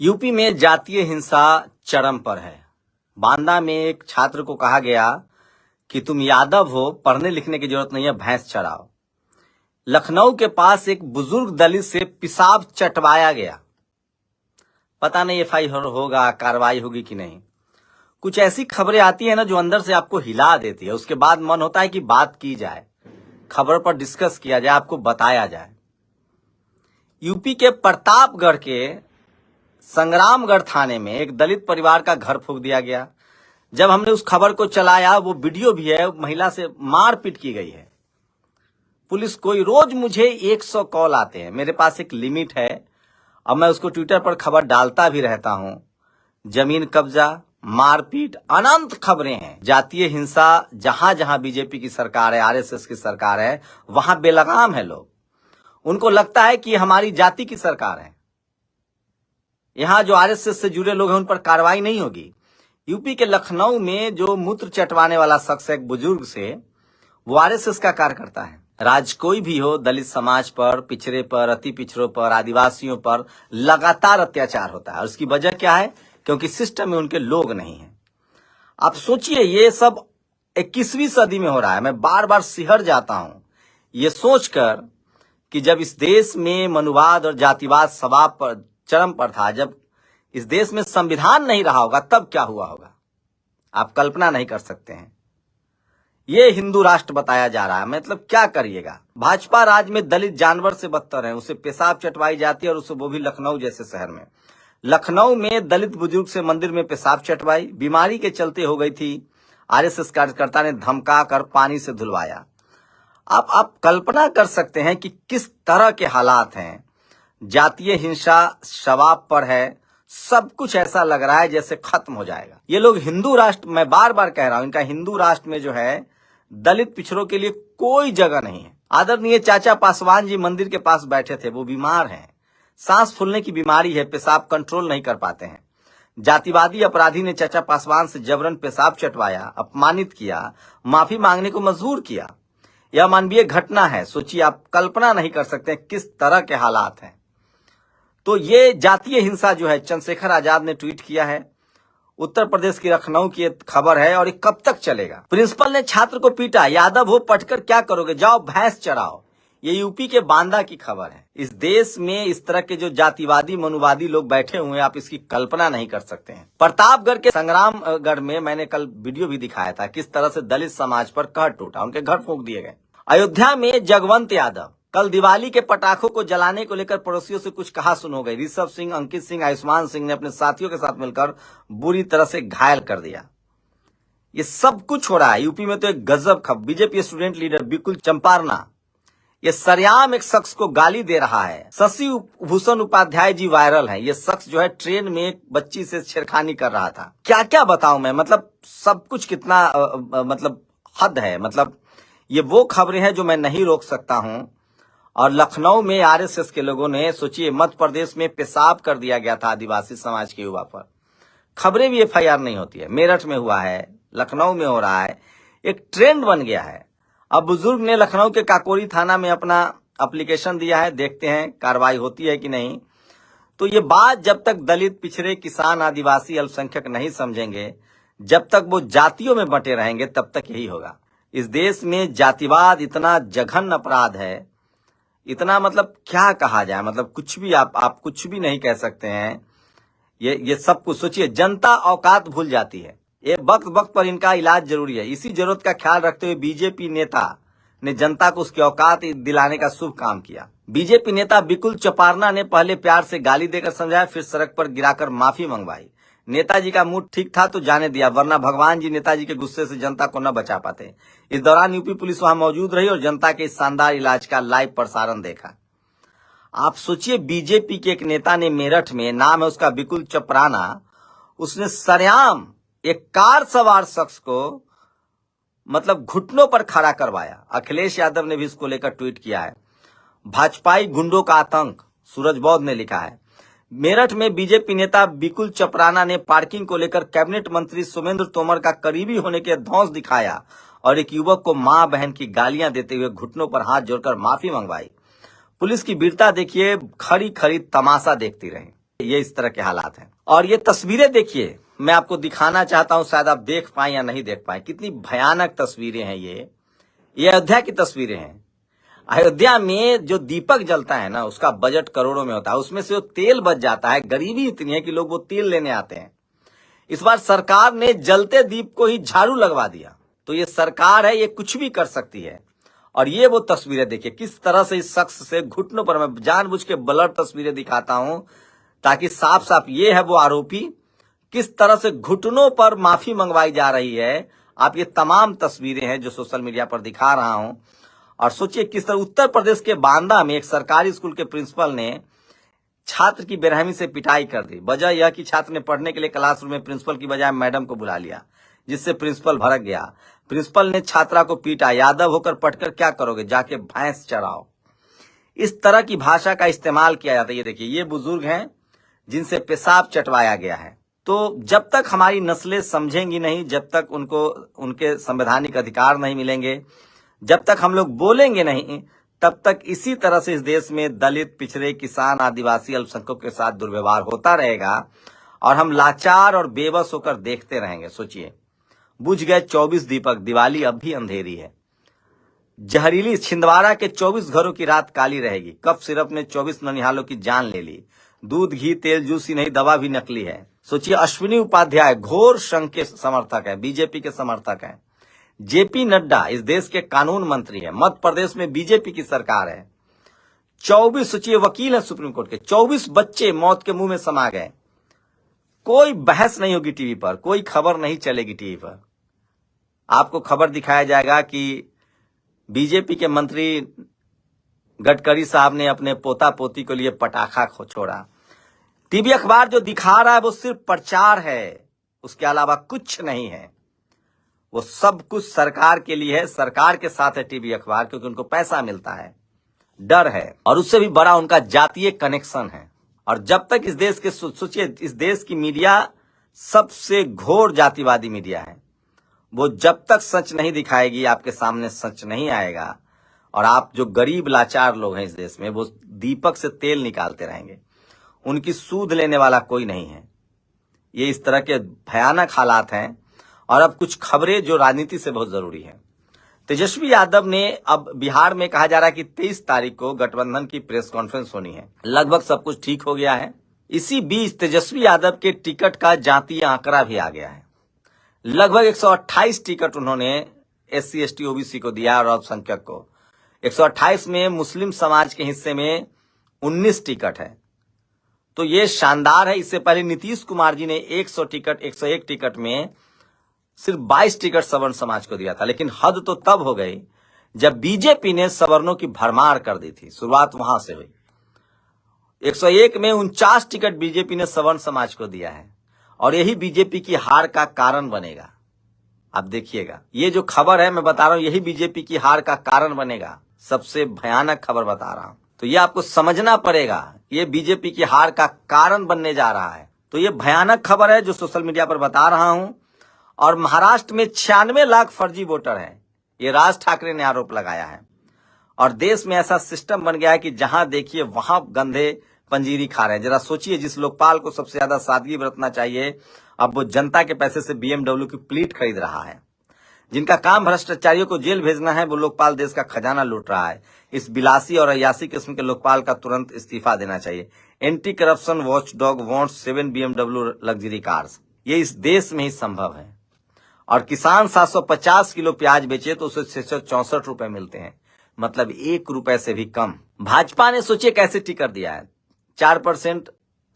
UP में जातीय हिंसा चरम पर है। बांदा में एक छात्र को कहा गया कि तुम यादव हो, पढ़ने लिखने की जरूरत नहीं है, भैंस चराओ। लखनऊ के पास एक बुजुर्ग दलित से पेशाब चटवाया गया। पता नहीं एफआईआर होगा, कार्रवाई होगी कि नहीं। कुछ ऐसी खबरें आती है ना जो अंदर से आपको हिला देती है। उसके बाद मन होता है कि बात की जाए, खबर पर डिस्कस किया जाए, आपको बताया जाए। यूपी के प्रतापगढ़ के संग्रामगढ़ थाने में एक दलित परिवार का घर फूंक दिया गया। जब हमने उस खबर को चलाया, वो वीडियो भी है, महिला से मारपीट की गई है। पुलिस कोई रोज मुझे 100 कॉल आते हैं। मेरे पास एक लिमिट है, अब मैं उसको ट्विटर पर खबर डालता भी रहता हूं। जमीन कब्जा, मारपीट, अनंत खबरें हैं। जातीय हिंसा जहां जहां बीजेपी की सरकार है, आरएसएस की सरकार है, वहां बेलगाम है लोग। उनको लगता है कि हमारी जाति की सरकार है। यहां जो आरएसएस से जुड़े लोग हैं उन पर कार्रवाई नहीं होगी। यूपी के लखनऊ में जो मूत्र चटवाने वाला शख्स है, एक बुजुर्ग से, वो आरएसएस का कार्यकर्ता है। राज कोई भी हो, दलित समाज पर, पिछड़े पर, अति पिछड़ों पर, आदिवासियों पर लगातार अत्याचार होता है। और उसकी वजह क्या है? क्योंकि सिस्टम में उनके लोग नहीं हैं। आप सोचिए, ये सब 21वीं सदी में हो रहा है। मैं बार बार सिहर जाता हूं ये सोचकर कि जब इस देश में मनुवाद और जातिवाद सवाब पर चरम पर था, जब इस देश में संविधान नहीं रहा होगा, तब क्या हुआ होगा आप कल्पना नहीं कर सकते हैं। ये हिंदू राष्ट्र बताया जा रहा है, मतलब क्या करिएगा। भाजपा राज में दलित जानवर से बदतर है। उसे पेशाब चटवाई जाती है, और उसे वो भी लखनऊ जैसे शहर में। लखनऊ में दलित बुजुर्ग से मंदिर में पेशाब चटवाई, बीमारी के चलते हो गई थी। आरएसएस कार्यकर्ता ने धमका कर पानी से धुलवाया। आप कल्पना कर सकते हैं कि किस तरह के हालात हैं। जातीय हिंसा शवाब पर है। सब कुछ ऐसा लग रहा है जैसे खत्म हो जाएगा। ये लोग हिंदू राष्ट्र, मैं बार बार कह रहा हूं, इनका हिंदू राष्ट्र में जो है दलित पिछड़ों के लिए कोई जगह नहीं है। आदरणीय चाचा पासवान जी मंदिर के पास बैठे थे, वो बीमार हैं, सांस फूलने की बीमारी है, पेशाब कंट्रोल नहीं कर पाते हैं। जातिवादी अपराधी ने चाचा पासवान से जबरन पेशाब चटवाया, अपमानित किया, माफी मांगने को मजबूर किया। यह मानवीय घटना है। सोचिए, आप कल्पना नहीं कर सकते किस तरह के हालात हैं। तो ये जातीय हिंसा जो है, चंद्रशेखर आजाद ने ट्वीट किया है। उत्तर प्रदेश की लखनऊ की खबर है, और ये कब तक चलेगा। प्रिंसिपल ने छात्र को पीटा, यादव हो पढ़कर क्या करोगे, जाओ भैंस चराओ। ये यूपी के बांदा की खबर है। इस देश में इस तरह के जो जातिवादी मनुवादी लोग बैठे हुए हैं, आप इसकी कल्पना नहीं कर सकते हैं। प्रतापगढ़ के संग्रामगढ़ में मैंने कल वीडियो भी दिखाया था, किस तरह से दलित समाज पर कहर टूटा, उनके घर फूंक दिए गए। अयोध्या में जगवंत यादव कल दिवाली के पटाखों को जलाने को लेकर पड़ोसियों से कुछ कहा सुन हो गई। ऋषभ सिंह, अंकित सिंह, आयुष्मान सिंह ने अपने साथियों के साथ मिलकर बुरी तरह से घायल कर दिया। ये सब कुछ हो रहा है यूपी में। तो एक गजब खबर, बीजेपी स्टूडेंट लीडर बिकुल चंपारना ये सरेआम एक शख्स को गाली दे रहा है। शशि भूषण उपाध्याय जी वायरल है। ये शख्स जो है ट्रेन में एक बच्ची से छेड़खानी कर रहा था। क्या क्या बताऊं मैं, मतलब सब कुछ कितना मतलब हद है। मतलब ये वो खबरें हैं जो मैं नहीं रोक सकता हूं। और लखनऊ में आरएसएस के लोगों ने, सोचिए, मध्य प्रदेश में पेशाब कर दिया गया था आदिवासी समाज के युवा पर। खबरें भी एफआईआर नहीं होती है। मेरठ में हुआ है, लखनऊ में हो रहा है, एक ट्रेंड बन गया है। अब बुजुर्ग ने लखनऊ के काकोरी थाना में अपना एप्लीकेशन दिया है, देखते हैं कार्रवाई होती है कि नहीं। तो ये बात जब तक दलित, पिछड़े, किसान, आदिवासी, अल्पसंख्यक नहीं समझेंगे, जब तक वो जातियों में बंटे रहेंगे, तब तक यही होगा। इस देश में जातिवाद इतना जघन्य अपराध है, इतना, मतलब क्या कहा जाए, मतलब कुछ भी आप कुछ भी नहीं कह सकते हैं। ये सब कुछ सोचिए, जनता औकात भूल जाती है। ये वक्त वक्त पर इनका इलाज जरूरी है। इसी जरूरत का ख्याल रखते हुए बीजेपी नेता ने जनता को उसकी औकात दिलाने का शुभ काम किया। बीजेपी नेता बिकुल चपारना ने पहले प्यार से गाली देकर समझाया, फिर सड़क पर गिराकर माफी मंगवाई। नेताजी का मूड ठीक था तो जाने दिया, वरना भगवान जी नेताजी के गुस्से से जनता को न बचा पाते। इस दौरान यूपी पुलिस वहां मौजूद रही और जनता के इस शानदार इलाज का लाइव प्रसारण देखा। आप सोचिए, बीजेपी के एक नेता ने मेरठ में, नाम है उसका बिकुल चपराना, उसने सरेआम एक कार सवार शख्स को मतलब घुटनों पर खड़ा करवाया। अखिलेश यादव ने भी इसको लेकर ट्वीट किया है। भाजपाई गुंडों का आतंक, सूरज बौद्ध ने लिखा है। मेरठ में बीजेपी नेता बिकुल चपराना ने पार्किंग को लेकर कैबिनेट मंत्री सोमेंद्र तोमर का करीबी होने के धौंस दिखाया और एक युवक को मां बहन की गालियां देते हुए घुटनों पर हाथ जोड़कर माफी मंगवाई। पुलिस की वीरता देखिए, खड़ी खड़ी तमाशा देखती रही। ये इस तरह के हालात हैं। और ये तस्वीरें देखिए, मैं आपको दिखाना चाहता हूं, शायद आप देख पाए या नहीं देख पाए। कितनी भयानक तस्वीरें हैं ये अयोध्या की तस्वीरें हैं। अयोध्या में जो दीपक जलता है ना, उसका बजट करोड़ों में होता है, उसमें से जो तेल बच जाता है, गरीबी इतनी है कि लोग वो तेल लेने आते हैं। इस बार सरकार ने जलते दीप को ही झाड़ू लगवा दिया। तो ये सरकार है, ये कुछ भी कर सकती है। और ये वो तस्वीरें देखिए, किस तरह से इस शख्स से घुटनों पर, मैं जानबूझ के ब्लर तस्वीरें दिखाता हूं ताकि साफ साफ, ये है वो आरोपी, किस तरह से घुटनों पर माफी मंगवाई जा रही है। आप ये तमाम तस्वीरें हैं जो सोशल मीडिया पर दिखा रहा हूं। और सोचिए किस तरह उत्तर प्रदेश के बांदा में एक सरकारी स्कूल के प्रिंसिपल ने छात्र की बेरहमी से पिटाई कर दी। वजह यह कि छात्र ने पढ़ने के लिए क्लासरूम में प्रिंसिपल की बजाय मैडम को बुला लिया, जिससे प्रिंसिपल भड़क गया। प्रिंसिपल ने छात्रा को पीटा। यादव होकर पढ़कर क्या करोगे, जाके भैंस चराओ। इस तरह की भाषा का इस्तेमाल किया जाता है। ये देखिए, ये बुजुर्ग हैं जिनसे पेशाब चटवाया गया है। तो जब तक हमारी नस्लें समझेंगी नहीं, जब तक उनको उनके संवैधानिक अधिकार नहीं मिलेंगे, जब तक हम लोग बोलेंगे नहीं, तब तक इसी तरह से इस देश में दलित, पिछड़े, किसान, आदिवासी, अल्पसंख्यकों के साथ दुर्व्यवहार होता रहेगा और हम लाचार और बेबस होकर देखते रहेंगे। सोचिए, बुझ गए 24 दीपक, दिवाली अब भी अंधेरी है। जहरीली छिंदवाड़ा के 24 घरों की रात काली रहेगी। कफ सिरप ने 24 ननिहालों की जान ले ली। दूध, घी, तेल, जूस ही नहीं, दवा भी नकली है। सोचिए, अश्विनी उपाध्याय घोर संघ के समर्थक है, बीजेपी के समर्थक है। जेपी नड्डा इस देश के कानून मंत्री है। मध्य प्रदेश में बीजेपी की सरकार है। 24, सोचिए, वकील है सुप्रीम कोर्ट के। 24 बच्चे मौत के मुंह में समा गए। कोई बहस नहीं होगी टीवी पर, कोई खबर नहीं चलेगी टीवी पर। आपको खबर दिखाया जाएगा कि बीजेपी के मंत्री गडकरी साहब ने अपने पोता पोती के लिए पटाखा छोड़ा। टीवी अखबार जो दिखा रहा है वो सिर्फ प्रचार है, उसके अलावा कुछ नहीं है। वो सब कुछ सरकार के लिए है, सरकार के साथ है टीवी अखबार, क्योंकि उनको पैसा मिलता है, डर है, और उससे भी बड़ा उनका जातीय कनेक्शन है। और जब तक इस देश के, सोचिए, इस देश की मीडिया सबसे घोर जातिवादी मीडिया है। वो जब तक सच नहीं दिखाएगी, आपके सामने सच नहीं आएगा, और आप जो गरीब लाचार लोग हैं इस देश में, वो दीपक से तेल निकालते रहेंगे। उनकी सूद लेने वाला कोई नहीं है। ये इस तरह के भयानक हालात हैं। और अब कुछ खबरें जो राजनीति से बहुत जरूरी है। तेजस्वी यादव ने, अब बिहार में कहा जा रहा है कि 23 तारीख को गठबंधन की प्रेस कॉन्फ्रेंस होनी है। लगभग सब कुछ ठीक हो गया है। इसी बीच तेजस्वी यादव के टिकट का जातीय आंकड़ा भी आ गया है। लगभग 128 टिकट उन्होंने SC ST OBC को दिया और अल्पसंख्यक को। 128 में मुस्लिम समाज के हिस्से में 19 टिकट है। तो ये शानदार है। इससे पहले नीतीश कुमार जी ने 101 टिकट में सिर्फ 22 टिकट सवर्ण समाज को दिया था। लेकिन हद तो तब हो गई जब बीजेपी ने सवर्णों की भरमार कर दी थी। शुरुआत वहां से हुई। 101 में 49 टिकट बीजेपी ने सवर्ण समाज को दिया है, और यही बीजेपी की हार का कारण बनेगा। आप देखिएगा, ये जो खबर है मैं बता रहा हूं, यही बीजेपी की हार का कारण बनेगा। सबसे भयानक खबर बता रहा हूं, तो ये आपको समझना पड़ेगा। ये बीजेपी की हार का कारण बनने जा रहा है। तो ये भयानक खबर है जो सोशल मीडिया पर बता रहा हूं। और महाराष्ट्र में 96 लाख फर्जी वोटर हैं, ये राज ठाकरे ने आरोप लगाया है। और देश में ऐसा सिस्टम बन गया है कि जहां देखिए वहां गंधे पंजीरी खा रहे हैं। जरा सोचिए, जिस लोकपाल को सबसे ज्यादा सादगी बरतना चाहिए, अब वो जनता के पैसे से BMW की प्लीट खरीद रहा है। जिनका काम भ्रष्टाचारियों को जेल भेजना है, वो लोकपाल देश का खजाना लूट रहा है। इस बिलासी और अयासी किस्म के लोकपाल का तुरंत इस्तीफा देना चाहिए। Anti corruption watch dog wants 7 BMW luxury cars. ये इस देश में ही संभव है। और किसान 750 किलो प्याज बेचे तो उसे 664 रुपए मिलते हैं, मतलब 1 रुपए से भी कम। भाजपा ने सोचिए कैसे टिकट दिया है। 4%,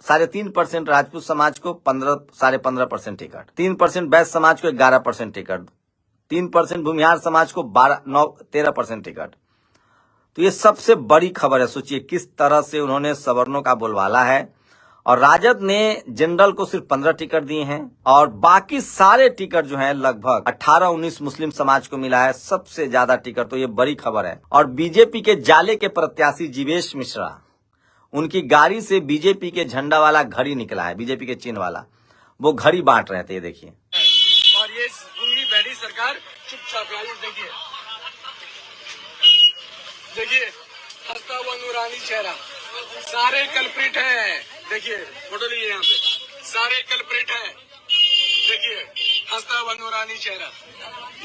3.5% राजपूत समाज को 15.5% टिकट, 3% बैश्य समाज को 11% टिकट, 3% भूमिहार समाज को 13% टिकट। तो ये सबसे बड़ी खबर है। सोचिए किस तरह से उन्होंने सवर्णों का बोलबाला है। और राजद ने जनरल को सिर्फ 15 टिकट दिए हैं, और बाकी सारे टिकट जो हैं लगभग 18-19 मुस्लिम समाज को मिला है, सबसे ज्यादा टिकट। तो ये बड़ी खबर है। और बीजेपी के जाले के प्रत्याशी जीवेश मिश्रा, उनकी गाड़ी से बीजेपी के झंडा वाला घड़ी निकला है, बीजेपी के चिन्ह वाला, वो घड़ी बांट रहे थे। ये देखिए, और ये बैठी सरकार चुपचाप, देखिए देखिए, हंसता हुआ नूरानी चेहरा, सारे कल्प्रिट हैं। देखिए फोटो लीजिए यहाँ पे, सारे कल्प्रेट है। देखिए हंसता हुआ नूरानी चेहरा,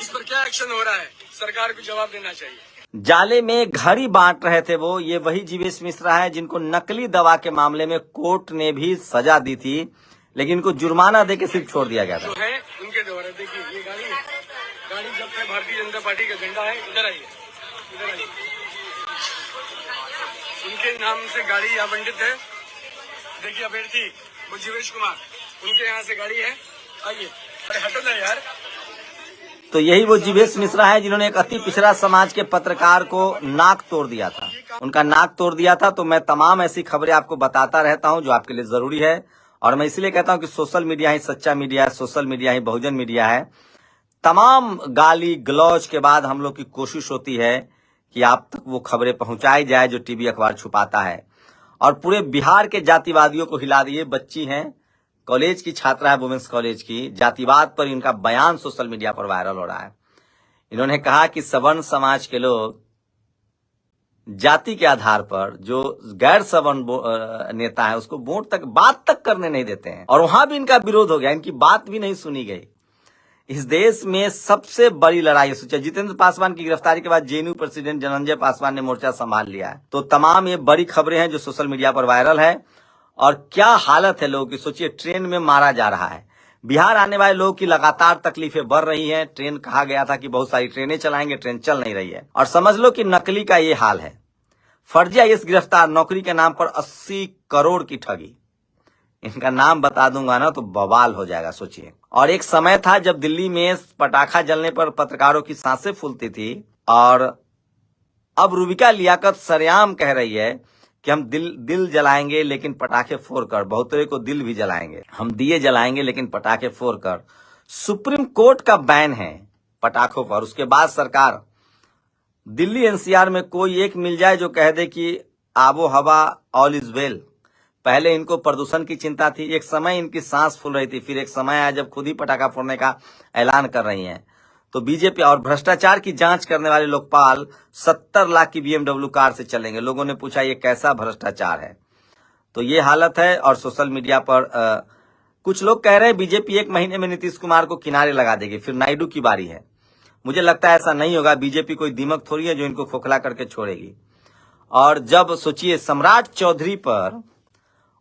इस पर क्या एक्शन हो रहा है, सरकार को जवाब देना चाहिए। जाले में घड़ी बांट रहे थे वो, ये वही जीवेश मिश्रा है जिनको नकली दवा के मामले में कोर्ट ने भी सजा दी थी, लेकिन इनको जुर्माना देके सिर्फ छोड़ दिया गया था। जो है उनके द्वारा, देखिए ये गाड़ी है, गाड़ी जब तक भारतीय जनता पार्टी का झंडा है, इधर आइए, इधर आइए, उनके नाम से गाड़ी आवंटित है। देखिए अभ्यर्थी वो जीवेश कुमार, उनके यहाँ से गाड़ी है, आइए। अरे हटो ना यार। तो यही वो जीवेश मिश्रा है जिन्होंने एक अति पिछड़ा समाज के पत्रकार को नाक तोड़ दिया था, उनका नाक तोड़ दिया था। तो मैं तमाम ऐसी खबरें आपको बताता रहता हूं जो आपके लिए जरूरी है, और मैं इसलिए कहता हूं कि सोशल मीडिया ही सच्चा मीडिया है, सोशल मीडिया ही बहुजन मीडिया है। तमाम गाली गलौज के बाद हम लोग की कोशिश होती है कि आप तक वो खबरें पहुंचाई जाए जो टीवी अखबार छुपाता है, और पूरे बिहार के जातिवादियों को हिला दिए। बच्ची हैं, कॉलेज की छात्रा है, वुमेन्स कॉलेज की, जातिवाद पर इनका बयान सोशल मीडिया पर वायरल हो रहा है। इन्होंने कहा कि सवर्ण समाज के लोग जाति के आधार पर जो गैर सवर्ण नेता है उसको वोट तक, बात तक करने नहीं देते हैं, और वहां भी इनका विरोध हो गया, इनकी बात भी नहीं सुनी गई। इस देश में सबसे बड़ी लड़ाई सोचा, जितेंद्र पासवान की गिरफ्तारी के बाद जेएनयू प्रेसिडेंट धनंजय पासवान ने मोर्चा संभाल लिया है। तो तमाम ये बड़ी खबरें हैं जो सोशल मीडिया पर वायरल है, और क्या हालत है लोगों की। सोचिए, ट्रेन में मारा जा रहा है। बिहार आने वाले लोगों की लगातार तकलीफें बढ़ रही हैं। ट्रेन कहा गया था कि बहुत सारी ट्रेनें चलाएंगे, ट्रेन चल नहीं रही है, और समझ लो कि नकली का ये हाल है। फर्जी आईएएस गिरफ्तार, नौकरी के नाम पर 80 करोड़ की ठगी। इनका नाम बता दूंगा ना तो बवाल हो जाएगा, सोचिए। और एक समय था जब दिल्ली में पटाखा जलने पर पत्रकारों की सांसें फूलती थी, और अब रूबिका लियाकत सरेआम कह रही है कि हम दिल जलाएंगे लेकिन पटाखे फोड़कर, बहुतरे को दिल भी जलाएंगे, हम दिए जलाएंगे लेकिन पटाखे फोड़कर। सुप्रीम कोर्ट का बैन है पटाखों पर, उसके बाद सरकार, दिल्ली एनसीआर में कोई एक मिल जाए जो कह दे कि आबो हवा ऑल इज वेल। पहले इनको प्रदूषण की चिंता थी, एक समय इनकी सांस फूल रही थी, फिर एक समय आया जब खुद ही पटाखा फोड़ने का ऐलान कर रही हैं। तो बीजेपी और भ्रष्टाचार की जांच करने वाले लोकपाल 70 लाख की बीएमडब्ल्यू कार से चलेंगे। लोगों ने पूछा ये कैसा भ्रष्टाचार है। तो ये हालत है, और सोशल मीडिया पर कुछ लोग कह रहे हैं बीजेपी 1 महीने में नीतीश कुमार को किनारे लगा देगी, फिर नायडू की बारी है। मुझे लगता है ऐसा नहीं होगा। बीजेपी कोई दीमक थोड़ी है जो इनको खोखला करके छोड़ेगी। और जब सोचिए, सम्राट चौधरी पर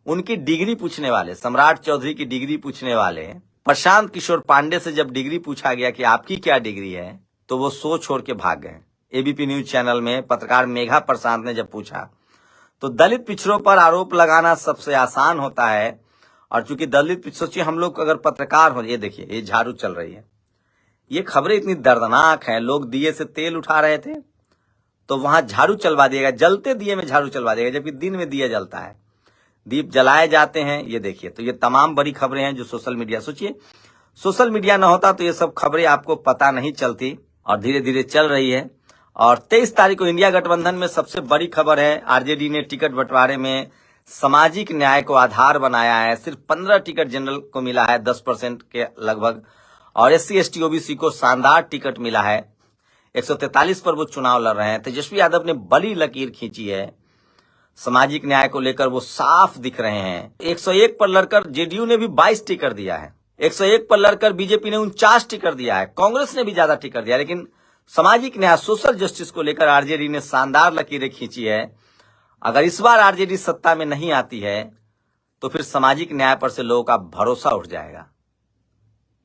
उनकी डिग्री पूछने वाले, सम्राट चौधरी की डिग्री पूछने वाले प्रशांत किशोर पांडे से जब डिग्री पूछा गया कि आपकी क्या डिग्री है, तो वो सो छोड़ के भाग गए। एबीपी न्यूज चैनल में पत्रकार मेघा प्रशांत ने जब पूछा, तो दलित पिछड़ों पर आरोप लगाना सबसे आसान होता है। और चूंकि दलित, सोचिए हम लोग अगर पत्रकार हो, ये देखिए ये झाड़ू चल रही है, ये खबरें इतनी दर्दनाक हैं। लोग दिए से तेल उठा रहे थे तो वहां झाड़ू चलवा दिएगा, जलते दिए में झाड़ू चलवा देगा, जबकि दिन में दिया जलता है, दीप जलाए जाते हैं। ये देखिए, तो ये तमाम बड़ी खबरें हैं जो सोशल मीडिया, सोचिए सोशल मीडिया ना होता तो ये सब खबरें आपको पता नहीं चलती, और धीरे धीरे चल रही है। और 23 तारीख को इंडिया गठबंधन में सबसे बड़ी खबर है, आरजेडी ने टिकट बंटवारे में सामाजिक न्याय को आधार बनाया है। सिर्फ 15 टिकट जनरल को मिला है, 10% के लगभग, और SC ST OBC को शानदार टिकट मिला है। 143 पर वो चुनाव लड़ रहे हैं। तेजस्वी यादव ने बड़ी लकीर खींची है, सामाजिक न्याय को लेकर वो साफ दिख रहे हैं। 101 पर लड़कर जेडीयू ने भी 22 टिकट दिया है, 101 पर लड़कर बीजेपी ने 49 टिकट दिया है, कांग्रेस ने भी ज्यादा टिकट दिया। लेकिन सामाजिक न्याय, सोशल जस्टिस को लेकर आरजेडी ने शानदार लकीरें खींची है। अगर इस बार आरजेडी सत्ता में नहीं आती है तो फिर सामाजिक न्याय पर से लोगों का भरोसा उठ जाएगा।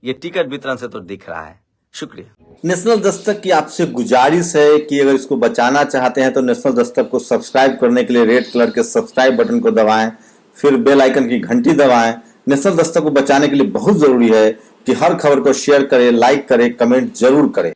ये टिकट वितरण से तो दिख रहा है। शुक्रिया। नेशनल दस्तक की आपसे गुजारिश है कि अगर इसको बचाना चाहते हैं तो नेशनल दस्तक को सब्सक्राइब करने के लिए रेड कलर के सब्सक्राइब बटन को दबाएं, फिर बेल आइकन की घंटी दबाएं। नेशनल दस्तक को बचाने के लिए बहुत जरूरी है कि हर खबर को शेयर करें, लाइक करें, कमेंट जरूर करें।